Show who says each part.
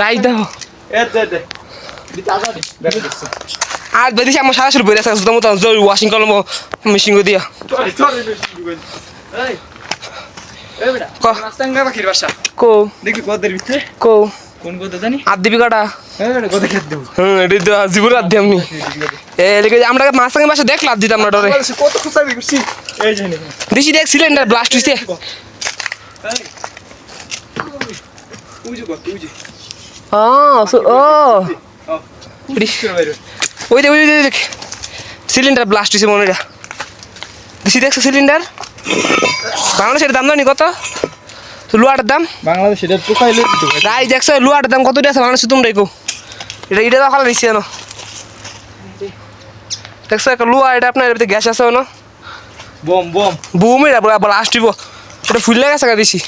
Speaker 1: guys দেখো আর বেশি আমার সারা বইরে আছে তোমার তো ওয়াশিং কলম মেশিন দিয়া ক
Speaker 2: মাছটাঙ্গা পাখির বাসা
Speaker 1: কো
Speaker 2: দেখবি কদের ভিতরে
Speaker 1: কো
Speaker 2: কোন কথা জানি
Speaker 1: আদিবি কাটা
Speaker 2: কথা খেতে দেবো
Speaker 1: এটি তো জীবন আদি আমি আমরা মাছ সঙ্গে বাসা দেখলাম দিতাম না ডরে
Speaker 2: কত খুশাবি খুশি এই জানি
Speaker 1: দিছি দেখ সিলিন্ডার ব্লাস্ট হইছে
Speaker 2: উজু কত উজু
Speaker 1: ও ওই দেখ সিলিন্ডার ব্লাস্ট হইছে মনে দিছি দেখছো সিলিন্ডার বাংলাদেশের দাম জানি কত লুয়ার দাম
Speaker 2: বাংলাদেশ এটা পোকাইলে দিতে
Speaker 1: গাই দেখছো লুয়ার দাম কত আছে বাংলাদেশে তোমরাই কো এটা ভালো নিছি না দেখছো একটা লুয়া এটা আপনার গ্যাস আছে না
Speaker 2: বম
Speaker 1: বুম এটা ব্লাস্ট হইব ওটা ফুল লাগা গেছে দিছি